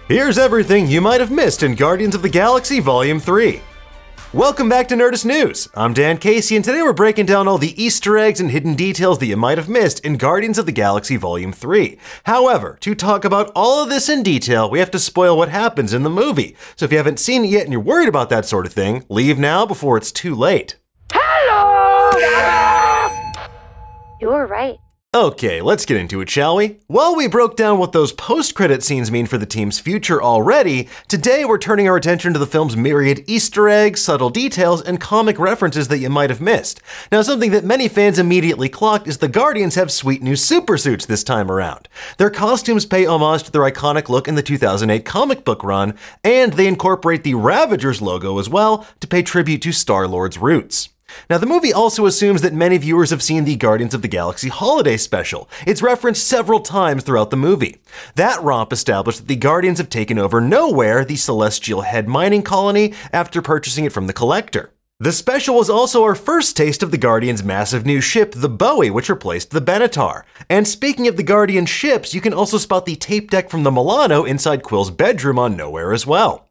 Here's everything you might have missed in Guardians of the Galaxy Volume 3. Welcome back to Nerdist News. I'm Dan Casey, and today we're breaking down all the Easter eggs and hidden details that you might have missed in Guardians of the Galaxy Volume 3. However, to talk about all of this in detail, we have to spoil what happens in the movie. So if you haven't seen it yet and you're worried about that sort of thing, leave now before it's too late. Hello! You were right. Okay, let's get into it, shall we? While we broke down what those post-credit scenes mean for the team's future already, today we're turning our attention to the film's myriad Easter eggs, subtle details, and comic references that you might have missed. Now, something that many fans immediately clocked is the Guardians have sweet new supersuits this time around. Their costumes pay homage to their iconic look in the 2008 comic book run, and they incorporate the Ravagers logo as well to pay tribute to Star-Lord's roots. Now, the movie also assumes that many viewers have seen the Guardians of the Galaxy holiday special. It's referenced several times throughout the movie. That romp established that the Guardians have taken over Nowhere, the celestial head mining colony, after purchasing it from the Collector. The special was also our first taste of the Guardians' massive new ship, the Bowie, which replaced the Benatar. And speaking of the Guardian ships, you can also spot the tape deck from the Milano inside Quill's bedroom on Nowhere as well.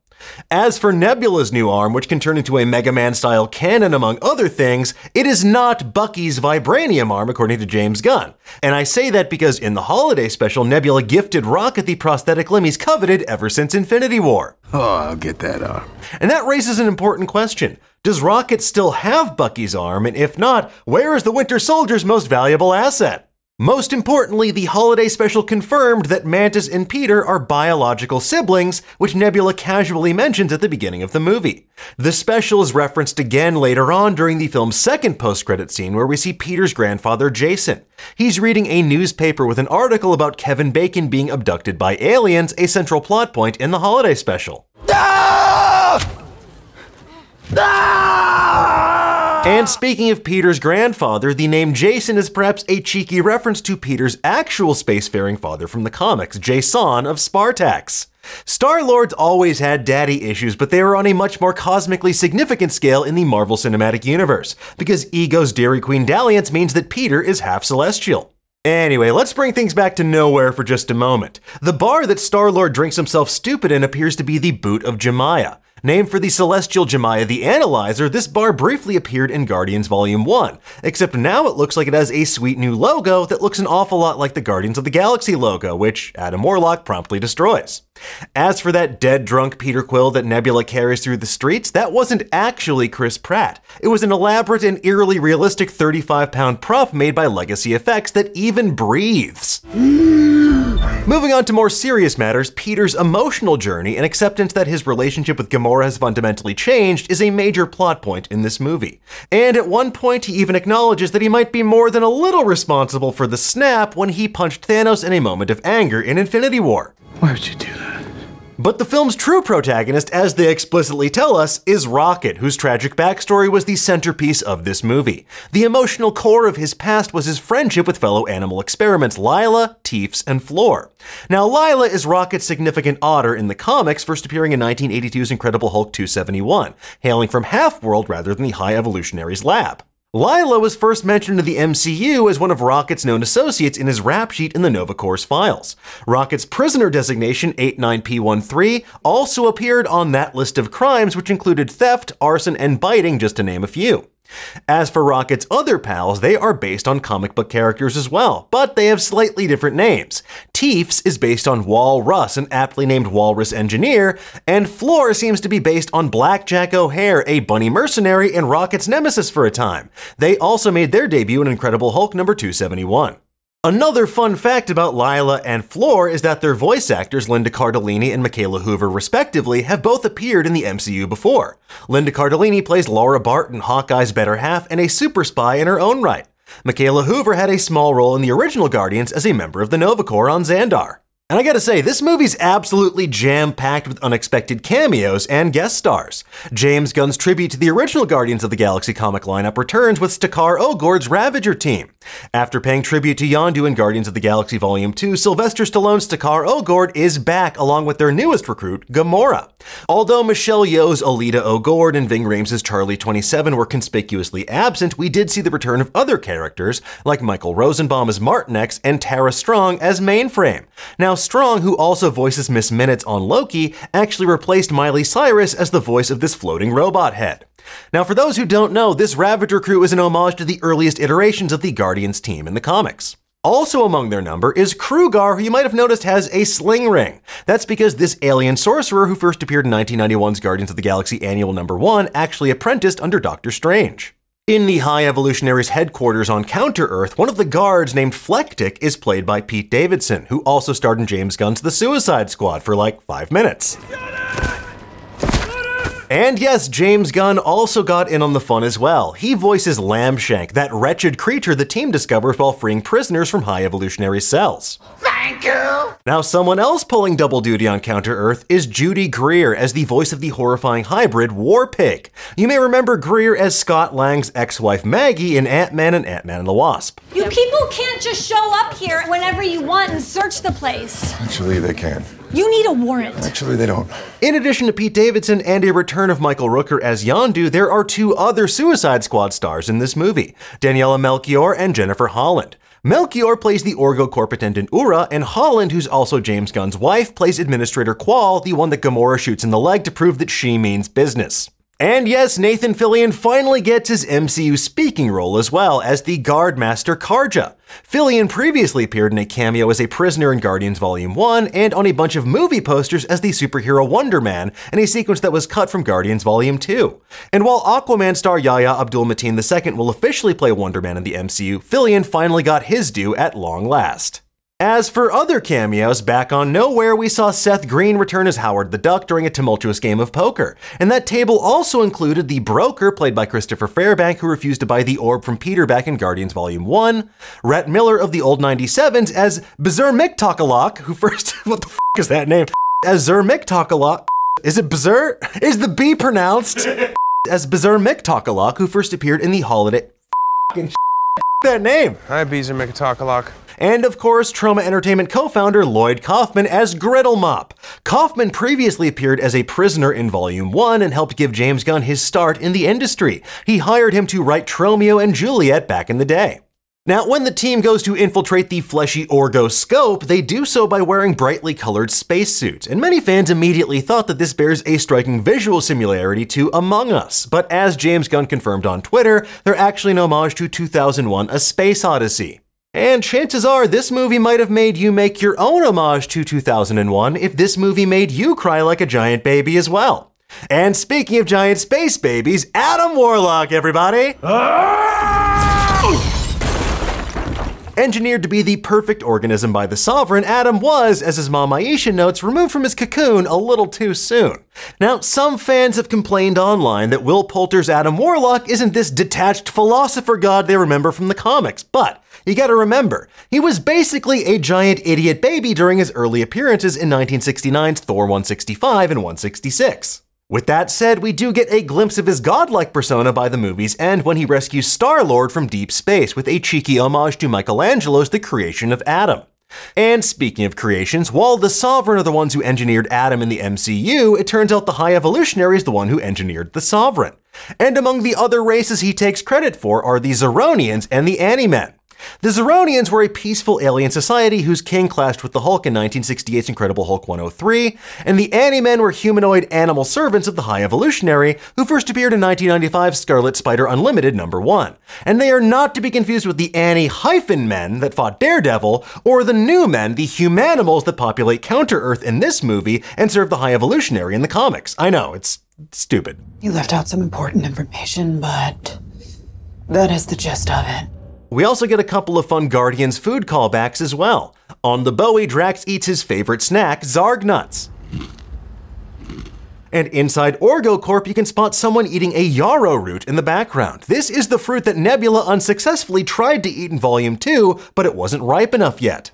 As for Nebula's new arm, which can turn into a Mega Man-style cannon among other things, it is not Bucky's vibranium arm according to James Gunn. And I say that because in the holiday special, Nebula gifted Rocket the prosthetic limb he's coveted ever since Infinity War. Oh, I'll get that arm. And that raises an important question. Does Rocket still have Bucky's arm? And if not, where is the Winter Soldier's most valuable asset? Most importantly, the holiday special confirmed that Mantis and Peter are biological siblings, which Nebula casually mentions at the beginning of the movie. The special is referenced again later on during the film's second post-credit scene where we see Peter's grandfather, Jason. He's reading a newspaper with an article about Kevin Bacon being abducted by aliens, a central plot point in the holiday special. And speaking of Peter's grandfather, the name Jason is perhaps a cheeky reference to Peter's actual spacefaring father from the comics, Jason of Spartax. Star-Lord's always had daddy issues, but they were on a much more cosmically significant scale in the Marvel Cinematic Universe, because Ego's Dairy Queen dalliance means that Peter is half celestial. Anyway, let's bring things back to Nowhere for just a moment. The bar that Star-Lord drinks himself stupid in appears to be the Boot of Jemiah. Named for the celestial Jemiah the Analyzer, this bar briefly appeared in Guardians Volume 1, except now it looks like it has a sweet new logo that looks an awful lot like the Guardians of the Galaxy logo, which Adam Warlock promptly destroys. As for that dead-drunk Peter Quill that Nebula carries through the streets, that wasn't actually Chris Pratt. It was an elaborate and eerily realistic 35-pound prop made by Legacy Effects that even breathes. Moving on to more serious matters, Peter's emotional journey and acceptance that his relationship with Gamora has fundamentally changed is a major plot point in this movie. And at one point, he even acknowledges that he might be more than a little responsible for the snap when he punched Thanos in a moment of anger in Infinity War. Why would you do that? But the film's true protagonist, as they explicitly tell us, is Rocket, whose tragic backstory was the centerpiece of this movie. The emotional core of his past was his friendship with fellow animal experiments Lila, Teefs, and Floor. Now, Lila is Rocket's significant otter in the comics, first appearing in 1982's Incredible Hulk 271, hailing from Half-World rather than the High Evolutionary's lab. Lila was first mentioned in the MCU as one of Rocket's known associates in his rap sheet in the Nova Corps files. Rocket's prisoner designation 89P13 also appeared on that list of crimes, which included theft, arson, and biting, just to name a few. As for Rocket's other pals, they are based on comic book characters as well, but they have slightly different names. Teefs is based on Walrus, an aptly named walrus engineer, and Floor seems to be based on Blackjack O'Hare, a bunny mercenary and Rocket's nemesis for a time. They also made their debut in Incredible Hulk number 271. Another fun fact about Lila and Floor is that their voice actors, Linda Cardellini and Michaela Hoover respectively, have both appeared in the MCU before. Linda Cardellini plays Laura Barton, Hawkeye's better half and a super spy in her own right. Michaela Hoover had a small role in the original Guardians as a member of the Nova Corps on Xandar. And I gotta say, this movie's absolutely jam-packed with unexpected cameos and guest stars. James Gunn's tribute to the original Guardians of the Galaxy comic lineup returns with Stakar Ogord's Ravager team. After paying tribute to Yondu in Guardians of the Galaxy Volume 2, Sylvester Stallone's Stakar Ogord is back along with their newest recruit, Gamora. Although Michelle Yeoh's Alita Ogord and Ving Rhames' Charlie 27 were conspicuously absent, we did see the return of other characters, like Michael Rosenbaum as Martinex and Tara Strong as Mainframe. Now, Now Strong, who also voices Miss Minutes on Loki, actually replaced Miley Cyrus as the voice of this floating robot head. Now for those who don't know, this Ravager crew is an homage to the earliest iterations of the Guardians team in the comics. Also among their number is Krugar, who you might have noticed has a sling ring. That's because this alien sorcerer who first appeared in 1991's Guardians of the Galaxy Annual #1 actually apprenticed under Doctor Strange. In the High Evolutionaries' headquarters on Counter-Earth, one of the guards named Flectic is played by Pete Davidson, who also starred in James Gunn's The Suicide Squad for like 5 minutes. And yes, James Gunn also got in on the fun as well. He voices Lambshank, that wretched creature the team discovers while freeing prisoners from High Evolutionary cells. Thank you! Now someone else pulling double duty on Counter-Earth is Judy Greer as the voice of the horrifying hybrid Warpig. You may remember Greer as Scott Lang's ex-wife Maggie in Ant-Man and Ant-Man and the Wasp. You people can't just show up here whenever you want and search the place. Actually, they can. You need a warrant. Actually, they don't. In addition to Pete Davidson and a return of Michael Rooker as Yondu, there are 2 other Suicide Squad stars in this movie, Daniela Melchior and Jennifer Holland. Melchior plays the Orgo Corp attendant Ura, and Holland, who's also James Gunn's wife, plays Administrator Qual, the one that Gamora shoots in the leg to prove that she means business. And yes, Nathan Fillion finally gets his MCU speaking role as well as the Guard Master Karja. Fillion previously appeared in a cameo as a prisoner in Guardians Volume 1 and on a bunch of movie posters as the superhero Wonder Man in a sequence that was cut from Guardians Volume 2. And while Aquaman star Yahya Abdul-Mateen II will officially play Wonder Man in the MCU, Fillion finally got his due at long last. As for other cameos, back on Nowhere, we saw Seth Green return as Howard the Duck during a tumultuous game of poker. And that table also included the Broker, played by Christopher Fairbank, who refused to buy the orb from Peter back in Guardians Volume 1, Rhett Miller of the old 97s as Bazur Miktakalak, who first, what the f is that name? As Zur Miktakalak, is it Bazur? Is the B pronounced? As Bazur Miktakalak, who first appeared in the holiday, that name. Hi, Beezer Mikatakalak. And of course, Trauma Entertainment co-founder Lloyd Kaufman as Griddle Mop. Kaufman previously appeared as a prisoner in Volume 1 and helped give James Gunn his start in the industry. He hired him to write Tromeo and Juliet back in the day. Now, when the team goes to infiltrate the fleshy Orgo Scope, they do so by wearing brightly colored spacesuits, and many fans immediately thought that this bears a striking visual similarity to Among Us. But as James Gunn confirmed on Twitter, they're actually an homage to 2001: A Space Odyssey. And chances are this movie might have made you make your own homage to 2001 if this movie made you cry like a giant baby as well. And speaking of giant space babies, Adam Warlock, everybody! Engineered to be the perfect organism by the Sovereign, Adam was, as his mom Aisha notes, removed from his cocoon a little too soon. Now, some fans have complained online that Will Poulter's Adam Warlock isn't this detached philosopher god they remember from the comics, but you gotta remember, he was basically a giant idiot baby during his early appearances in 1969's Thor 165 and 166. With that said, we do get a glimpse of his godlike persona by the movie's end when he rescues Star-Lord from deep space with a cheeky homage to Michelangelo's The Creation of Adam. And speaking of creations, while the Sovereign are the ones who engineered Adam in the MCU, it turns out the High Evolutionary is the one who engineered the Sovereign. And among the other races he takes credit for are the Zeronians and the Ani-Men. The Zeronians were a peaceful alien society whose king clashed with the Hulk in 1968's Incredible Hulk 103, and the Ani-Men were humanoid animal servants of the High Evolutionary, who first appeared in 1995's Scarlet Spider Unlimited #1. And they are not to be confused with the Ani-Men that fought Daredevil, or the New Men, the humanimals that populate Counter-Earth in this movie and serve the High Evolutionary in the comics. I know, it's stupid. You left out some important information, but that is the gist of it. We also get a couple of fun Guardians food callbacks as well. On the Bowie, Drax eats his favorite snack, Zarg nuts. And inside Orgo Corp, you can spot someone eating a yarrow root in the background. This is the fruit that Nebula unsuccessfully tried to eat in Volume 2, but it wasn't ripe enough yet.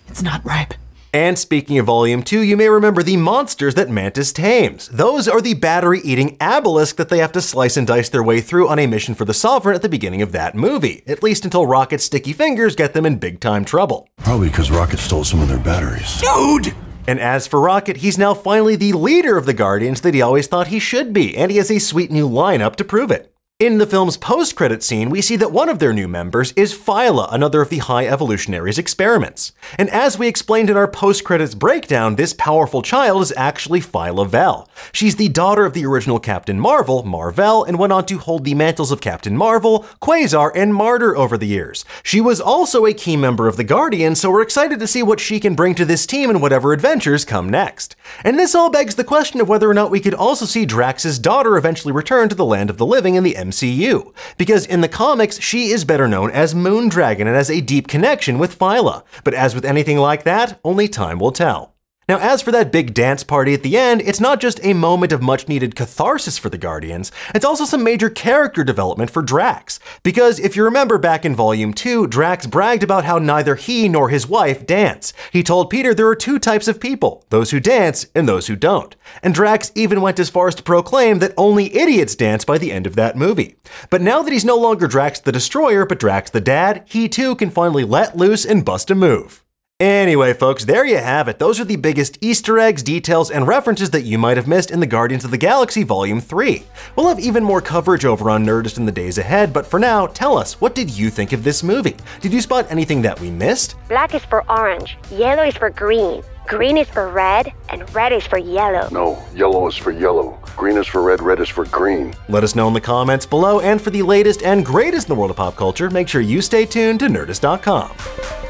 It's not ripe. And speaking of Volume 2, you may remember the monsters that Mantis tames. Those are the battery-eating Abelisk that they have to slice and dice their way through on a mission for the Sovereign at the beginning of that movie, at least until Rocket's sticky fingers get them in big-time trouble. Probably because Rocket stole some of their batteries. Dude! And as for Rocket, he's now finally the leader of the Guardians that he always thought he should be, and he has a sweet new lineup to prove it. In the film's post-credit scene, we see that one of their new members is Phyla, another of the High Evolutionary's experiments. And as we explained in our post-credits breakdown, this powerful child is actually Phyla Vell. She's the daughter of the original Captain Marvel, Mar-Vell, and went on to hold the mantles of Captain Marvel, Quasar, and Martyr over the years. She was also a key member of the Guardians, so we're excited to see what she can bring to this team and whatever adventures come next. And this all begs the question of whether or not we could also see Drax's daughter eventually return to the land of the living in the MCU, because in the comics, she is better known as Moondragon and has a deep connection with Phyla. But as with anything like that, only time will tell. Now, as for that big dance party at the end, it's not just a moment of much-needed catharsis for the Guardians, it's also some major character development for Drax. Because if you remember back in Volume 2, Drax bragged about how neither he nor his wife dance. He told Peter there are two types of people, those who dance and those who don't. And Drax even went as far as to proclaim that only idiots dance by the end of that movie. But now that he's no longer Drax the Destroyer, but Drax the Dad, he too can finally let loose and bust a move. Anyway, folks, there you have it. Those are the biggest Easter eggs, details, and references that you might have missed in the Guardians of the Galaxy Volume 3. We'll have even more coverage over on Nerdist in the days ahead, but for now, tell us, what did you think of this movie? Did you spot anything that we missed? Black is for orange, yellow is for green, green is for red, and red is for yellow. No, yellow is for yellow. Green is for red, red is for green. Let us know in the comments below, and for the latest and greatest in the world of pop culture, make sure you stay tuned to Nerdist.com.